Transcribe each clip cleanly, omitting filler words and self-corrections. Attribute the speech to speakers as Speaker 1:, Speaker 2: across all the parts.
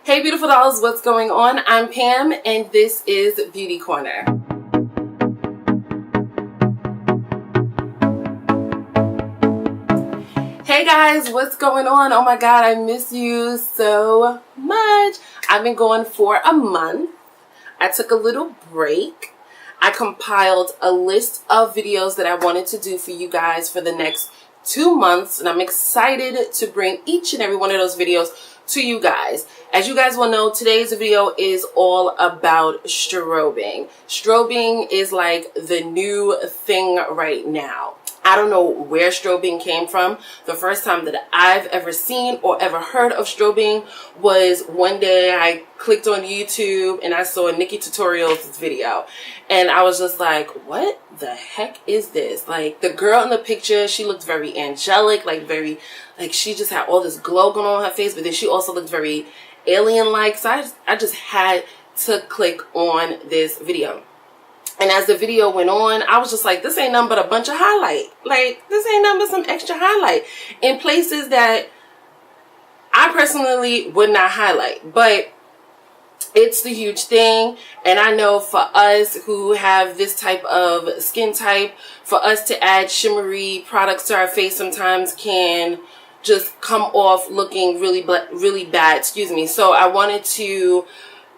Speaker 1: Hey beautiful dolls, what's going on? I'm Pam and this is Beauty Corner. Hey guys, what's going on? Oh my god, I miss you so much. I've been going for a month. I took a little break. I compiled a list of videos that I wanted to do for you guys for the next 2 months, and I'm excited to bring each and every one of those videos to you guys. As you guys will know, today's video is all about strobing. Strobing is like the new thing right now. I don't know where strobing came from. The first time that I've ever seen or ever heard of strobing was one day I clicked on YouTube and I saw a Nikki Tutorials video. And I was just like, what the heck is this? Like, the girl in the picture, she looked very angelic, like she just had all this glow going on her face, but then she also looked very alien-like. So I just had to click on this video. And as the video went on, I was just like, this ain't nothing but a bunch of highlight. Like, this ain't nothing but some extra highlight in places that I personally would not highlight. But it's the huge thing. And I know for us who have this type of skin type, for us to add shimmery products to our face sometimes can just come off looking really bad. Excuse me. So I wanted to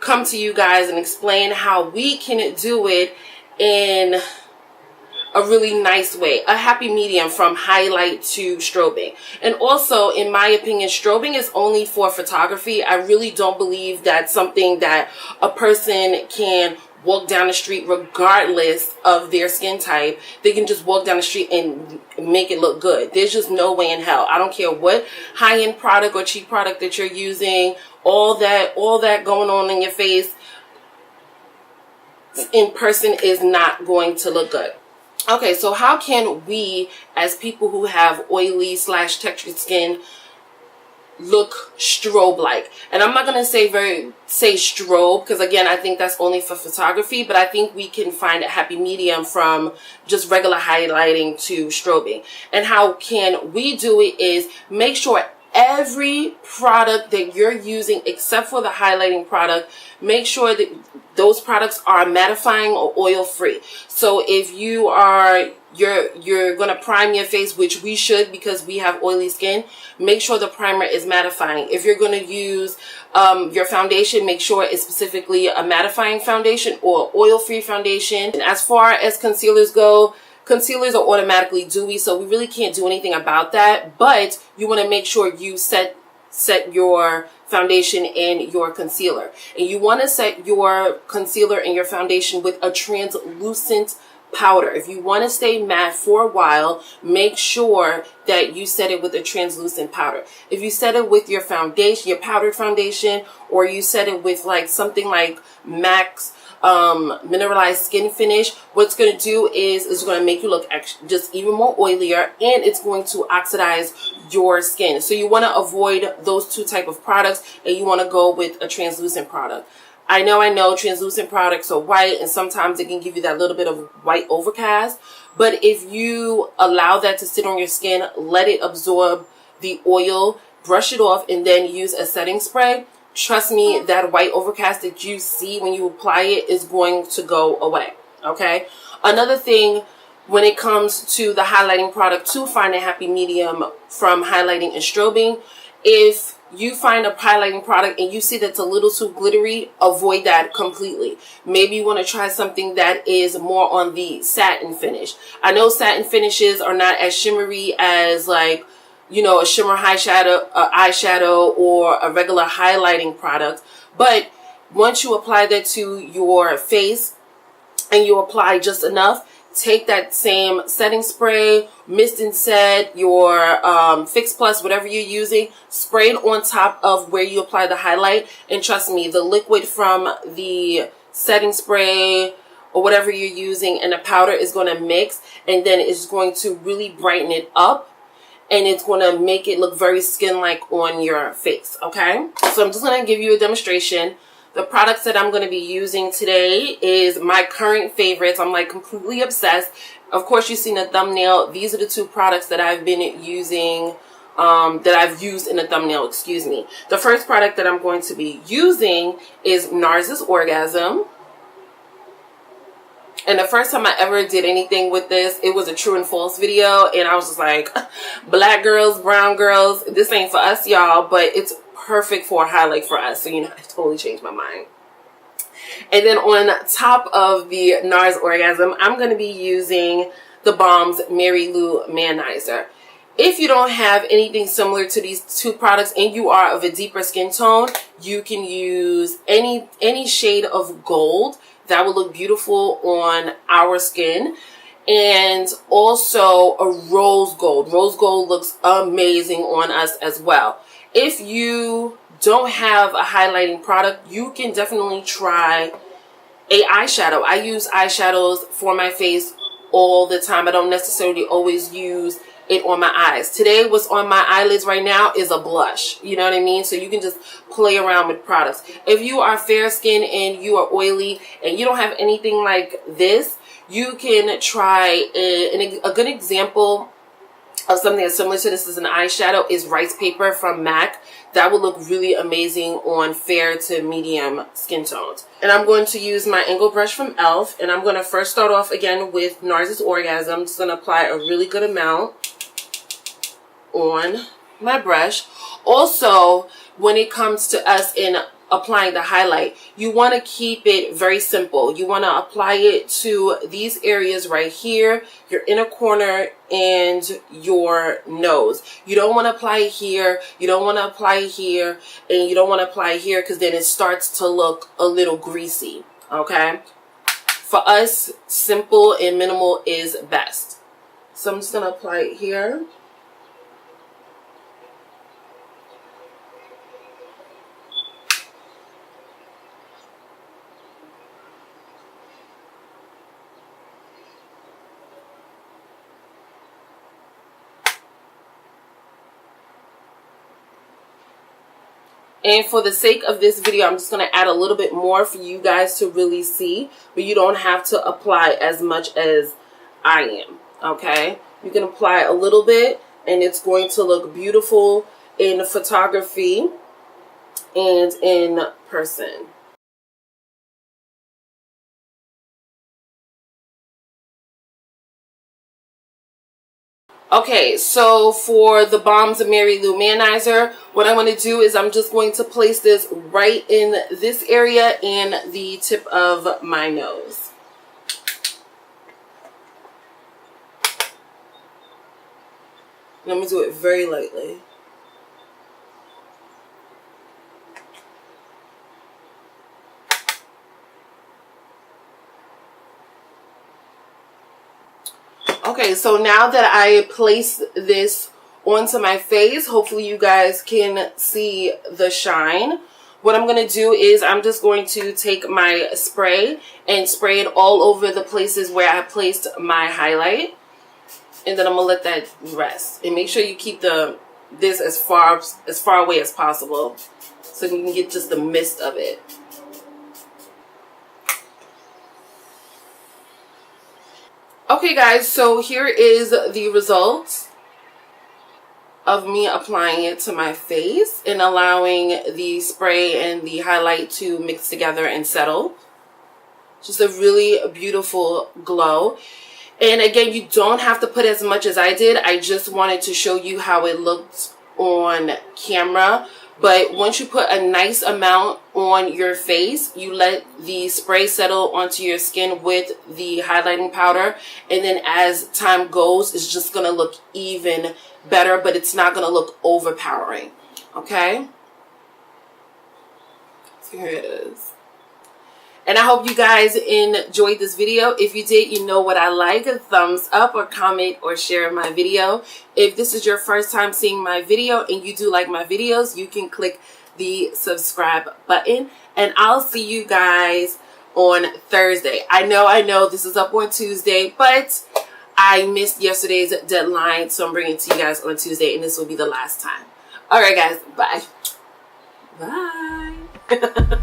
Speaker 1: come to you guys and explain how we can do it in a really nice way, a happy medium from highlight to strobing. And also, in my opinion, strobing is only for photography. I really don't believe that's something that a person can walk down the street regardless of their skin type. They can just walk down the street and make it look good. There's just no way in hell. I don't care what high-end product or cheap product that you're using, all that going on in your face in person is not going to look good. Okay, so how can we as people who have oily / textured skin look strobe-like? And I'm not going to say strobe, because again, I think that's only for photography, but I think we can find a happy medium from just regular highlighting to strobing. And how can we do it is make sure every product that you're using, except for the highlighting product, make sure that those products are mattifying or oil free. So if you are you're gonna prime your face, which we should because we have oily skin, make sure the primer is mattifying. If you're gonna use your foundation, make sure it's specifically a mattifying foundation or oil-free foundation. And as far as concealers go, concealers are automatically dewy, so we really can't do anything about that. But you want to make sure you set your foundation and your concealer. And you want to set your concealer and your foundation with a translucent powder. If you want to stay matte for a while, make sure that you set it with a translucent powder. If you set it with your foundation, your powdered foundation, or you set it with like something like MAC's mineralized skin finish, what's going to do is it's going to make you look just even more oilier, and it's going to oxidize your skin. So you want to avoid those two type of products, and you want to go with a translucent product. I know translucent products are white, and sometimes it can give you that little bit of white overcast, but if you allow that to sit on your skin, let it absorb the oil, brush it off, and then use a setting spray, trust me, that white overcast that you see when you apply it is going to go away. Okay. Another thing when it comes to the highlighting product, to find a happy medium from highlighting and strobing, if you find a highlighting product and you see that's a little too glittery, avoid that completely. Maybe you want to try something that is more on the satin finish. I know satin finishes are not as shimmery as like, you know, a shimmer eyeshadow or a regular highlighting product. But once you apply that to your face and you apply just enough, take that same setting spray, mist and set, your Fix Plus, whatever you're using, spray it on top of where you apply the highlight. And trust me, the liquid from the setting spray or whatever you're using and the powder is going to mix, and then it's going to really brighten it up. And it's going to make it look very skin-like on your face, okay? So I'm just going to give you a demonstration. The products that I'm going to be using today is my current favorites. I'm like completely obsessed. Of course, you've seen the thumbnail. These are the two products that I've been using that I've used in a thumbnail, excuse me. The first product that I'm going to be using is NARS's Orgasm. And the first time I ever did anything with this, it was a true and false video. And I was just like, black girls, brown girls, this ain't for us, y'all. But it's perfect for a highlight for us. So, you know, I totally changed my mind. And then on top of the NARS Orgasm, I'm going to be using the Balm's Mary Lou Manizer. If you don't have anything similar to these two products and you are of a deeper skin tone, you can use any shade of gold. That will look beautiful on our skin. And also a rose gold. Rose gold looks amazing on us as well. If you don't have a highlighting product, you can definitely try a eyeshadow. I use eyeshadows for my face all the time. I don't necessarily always use it on my eyes. Today, what's on my eyelids right now is a blush. You know what I mean? So you can just play around with products. If you are fair skinned and you are oily and you don't have anything like this, you can try a good example of something that's similar to this as an eyeshadow is Rice Paper from MAC. That will look really amazing on fair to medium skin tones. And I'm going to use my angle brush from e.l.f. And I'm going to first start off again with NARS's Orgasm. I'm just going to apply a really good amount on my brush. Also, when it comes to us in applying the highlight, you want to keep it very simple. You want to apply it to these areas right here, your inner corner and your nose. You don't want to apply it here, you don't want to apply it here, and you don't want to apply it here because then it starts to look a little greasy. Okay, for us, simple and minimal is best. So I'm just going to apply it here. And for the sake of this video, I'm just going to add a little bit more for you guys to really see. But you don't have to apply as much as I am. Okay? You can apply a little bit and it's going to look beautiful in photography and in person. Okay, so for the Balm's Mary Lou Manizer, what I'm going to do is I'm just going to place this right in this area and the tip of my nose. And I'm going to do it very lightly. Okay, so now that I place this onto my face, hopefully you guys can see the shine. What I'm going to do is I'm just going to take my spray and spray it all over the places where I placed my highlight. And then I'm going to let that rest. And make sure you keep this as far away as possible so you can get just the mist of it. Okay guys, so here is the result of me applying it to my face and allowing the spray and the highlight to mix together and settle. Just a really beautiful glow. And again, you don't have to put as much as I did. I just wanted to show you how it looked on camera. But once you put a nice amount on your face, you let the spray settle onto your skin with the highlighting powder. And then as time goes, it's just going to look even better, but it's not going to look overpowering. Okay? So here it is. And I hope you guys enjoyed this video. If you did, you know what I like. A thumbs up or comment or share my video. If this is your first time seeing my video and you do like my videos, you can click the subscribe button. And I'll see you guys on Thursday. I know this is up on Tuesday, but I missed yesterday's deadline. So I'm bringing it to you guys on Tuesday and this will be the last time. All right, guys. Bye. Bye.